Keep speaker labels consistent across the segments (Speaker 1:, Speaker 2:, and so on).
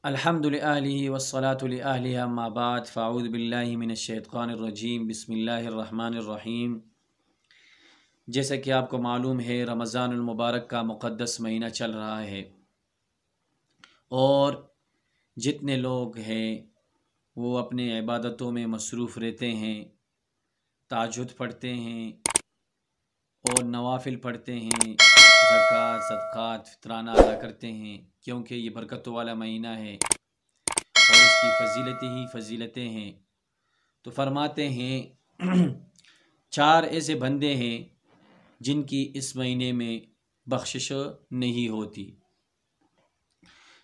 Speaker 1: الحمد للہ والصلاة لأہلہ اما بعد فاعوذ باللہ من الشیطان الرجیم بسم اللہ الرحمن الرحیم۔ جیسا کہ آپ کو معلوم ہے، رمضان المبارک کا مقدس مہینہ چل رہا ہے اور جتنے لوگ ہیں وہ اپنے عبادتوں میں مصروف رہتے ہیں، تہجد پڑھتے ہیں اور نوافل پڑھتے ہیں، زکوٰۃ صدقات فطرانہ ادا کرتے ہیں، کیونکہ یہ برکتوں والا مہینہ ہے اور اس کی فضیلتیں ہی فضیلتیں ہیں۔ تو فرماتے ہیں 4 ایسے بندے ہیں جن کی اس مہینے میں بخشش نہیں ہوتی۔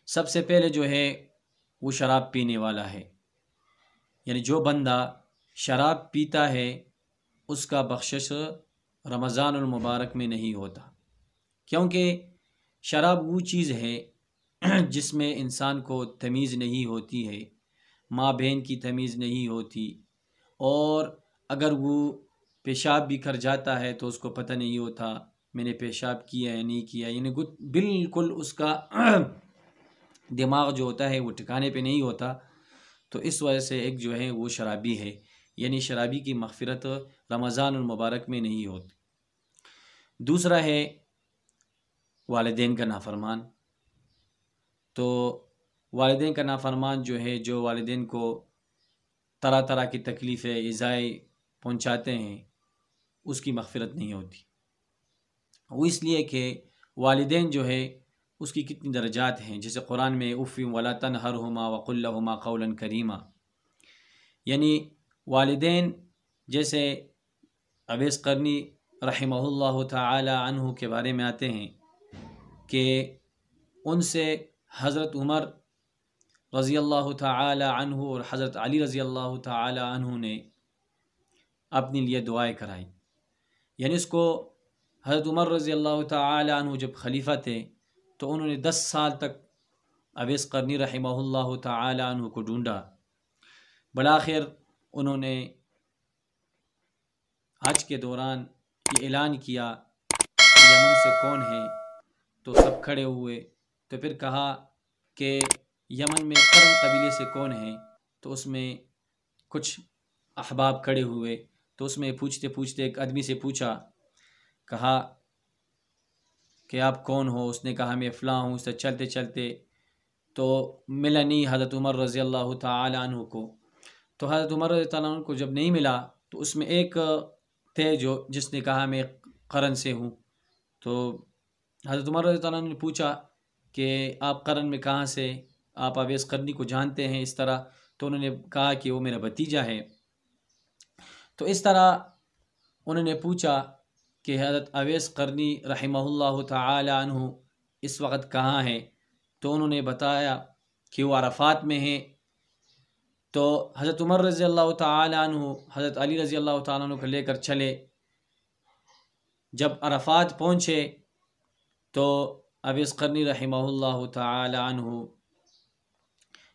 Speaker 1: سب سے پہلے جو ہے وہ شراب پینے والا ہے، یعنی جو بندہ شراب پیتا ہے اس کا بخشش رمضان المبارک میں نہیں ہوتا، کیونکہ شراب وہ چیز ہے جس میں انسان کو تمیز نہیں ہوتی ہے، ماں بہن کی تمیز نہیں ہوتی، اور اگر وہ پیشاب بھی کر جاتا ہے تو اس کو پتہ نہیں ہوتا میں نے پیشاب کیا یا نہیں کیا، یعنی بالکل اس کا دماغ جو ہوتا ہے وہ ٹھکانے پہ نہیں ہوتا۔ تو اس وجہ سے ایک جو ہے وہ شرابی ہے، یعنی شرابی کی مغفرت رمضان المبارک میں نہیں ہوتی۔ دوسرا ہے والدین کا نافرمان۔ تو والدین کا نافرمان جو ہے، جو والدین کو طرح طرح کی تکلیفیں ایذائیں پہنچاتے ہیں، اس کی مغفرت نہیں ہوتی۔ وہ اس لیے کہ والدین جو ہے اس کی کتنی درجات ہیں، جیسے قرآن میں اف ولا تنہرہما وقل لہما قولا کریما، یعنی والدین جیسے اویس قرنی رحمہ اللہ تعالی عنہ کے بارے میں آتے ہیں کہ ان سے حضرت عمر رضی اللہ تعالی عنہ اور حضرت علی رضی اللہ تعالی عنہ نے اپنے لیے دعائیں کرائی، یعنی اس کو حضرت عمر رضی اللہ تعالی عنہ جب خلیفہ تھے تو انہوں نے 10 سال تک اویس قرنی رحمہ اللہ تعالی عنہ کو ڈھونڈا۔ بالآخر انہوں نے حج کے دوران یہ اعلان کیا کہ یمن سے کون ہے، تو سب کھڑے ہوئے۔ تو پھر کہا کہ یمن میں قرن قبیلے سے کون ہے، تو اس میں کچھ احباب کھڑے ہوئے، تو اس میں پوچھتے پوچھتے ایک آدمی سے پوچھا، کہا کہ آپ کون ہو؟ اس نے کہا میں فلاں ہوں۔ اس سے چلتے چلتے تو ملا نہیں حضرت عمر رضی اللہ تعالی عنہ کو۔ تو حضرت عمر رضی اللہ عنہ کو جب نہیں ملا تو اس میں ایک تھے جس نے کہا میں قرن سے ہوں۔ تو حضرت عمر رضی اللہ عنہ نے پوچھا کہ آپ قرن میں کہاں سے، آپ اویس قرنی کو جانتے ہیں اس طرح؟ تو انہوں نے کہا کہ وہ میرا بھتیجا ہے۔ تو اس طرح انہوں نے پوچھا کہ حضرت اویس قرنی رحمہ اللہ تعالی عنہ اس وقت کہاں ہے؟ تو انہوں نے بتایا کہ وہ عرفات میں ہیں۔ تو حضرت عمر رضی اللہ تعالی عنہ حضرت علی رضی اللہ تعالی عنہ کو لے کر چلے۔ جب عرفات پہنچے تو اویس قرنی رحمہ اللہ تعالی عنہ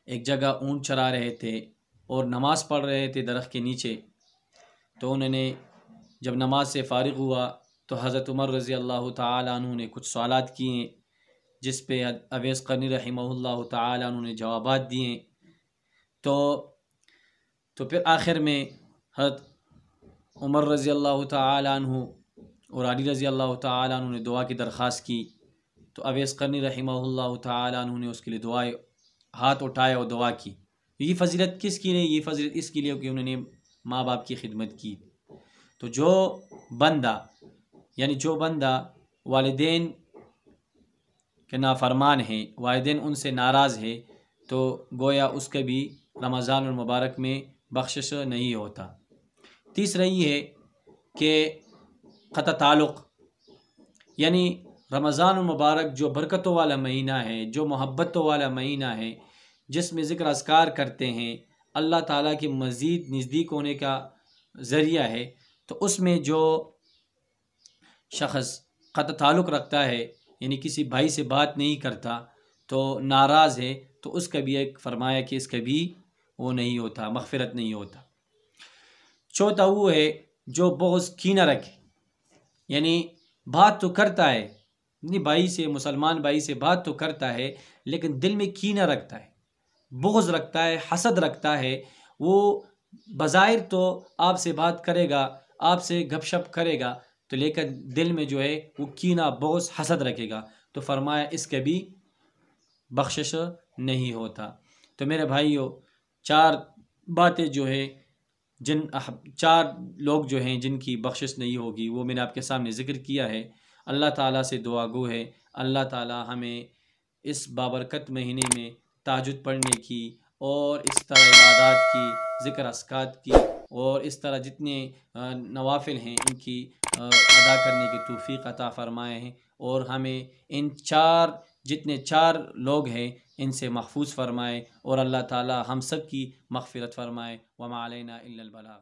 Speaker 1: ایک جگہ اونٹ چرا رہے تھے اور نماز پڑھ رہے تھے درخت کے نیچے۔ تو انہوں نے جب نماز سے فارغ ہوا تو حضرت عمر رضی اللہ تعالی عنہ نے کچھ سوالات کیے، جس پہ اویس قرنی رحمہ اللہ تعالی عنہ نے جوابات دیے۔ تو پھر آخر میں حضرت عمر رضی اللہ تعالی عنہ اور علی رضی اللہ تعالی عنہ نے دعا کی درخواست کی۔ تو اویس قرنی رحمہ اللہ تعالی عنہ نے اس کے لیے دعائیں ہاتھ اٹھائے اور دعا کی۔ یہ فضیلت کس کی ہے؟ یہ فضیلت اس کے لیے کہ انہوں نے ماں باپ کی خدمت کی۔ تو جو بندہ والدین کے نافرمان ہے، والدین ان سے ناراض ہے، تو گویا اس کے بھی رمضان المبارک میں بخشش نہیں ہوتا۔ تیسرا یہ ہے کہ قطع تعلق، یعنی رمضان المبارک جو برکتوں والا مہینہ ہے، جو محبتوں والا مہینہ ہے، جس میں ذکر اذکار کرتے ہیں، اللہ تعالیٰ کے مزید نزدیک ہونے کا ذریعہ ہے، تو اس میں جو شخص قطع تعلق رکھتا ہے، یعنی کسی بھائی سے بات نہیں کرتا تو ناراض ہے، تو اس کا بھی ایک فرمایا کہ اس کا بھی وہ نہیں ہوتا، مغفرت نہیں ہوتا۔ چوتھا وہ ہے جو بغض کینہ رکھے، یعنی بات تو کرتا ہے، اپنی بھائی سے، مسلمان بھائی سے بات تو کرتا ہے لیکن دل میں کینہ رکھتا ہے، بغض رکھتا ہے، حسد رکھتا ہے، وہ بظاہر تو آپ سے بات کرے گا، آپ سے گپ شپ کرے گا، تو لیکن دل میں جو ہے وہ کینہ، بغض، حسد رکھے گا، تو فرمایا اس کے بھی بخشش نہیں ہوتا۔ تو میرے بھائیو، چار باتیں جو ہے چار لوگ جو ہیں جن کی بخشش نہیں ہوگی، وہ میں نے آپ کے سامنے ذکر کیا ہے۔ اللہ تعالیٰ سے دعا گو ہے اللہ تعالیٰ ہمیں اس بابرکت مہینے میں تہجد پڑھنے کی اور اس طرح عبادات کی، ذکر اذکار کی، اور اس طرح جتنے نوافل ہیں ان کی ادا کرنے کی توفیق عطا فرمائے ہیں، اور ہمیں ان جتنے چار لوگ ہیں ان سے محفوظ فرمائے، اور اللہ تعالی ہم سب کی مغفرت فرمائے۔ وما علینا الا البلاغ۔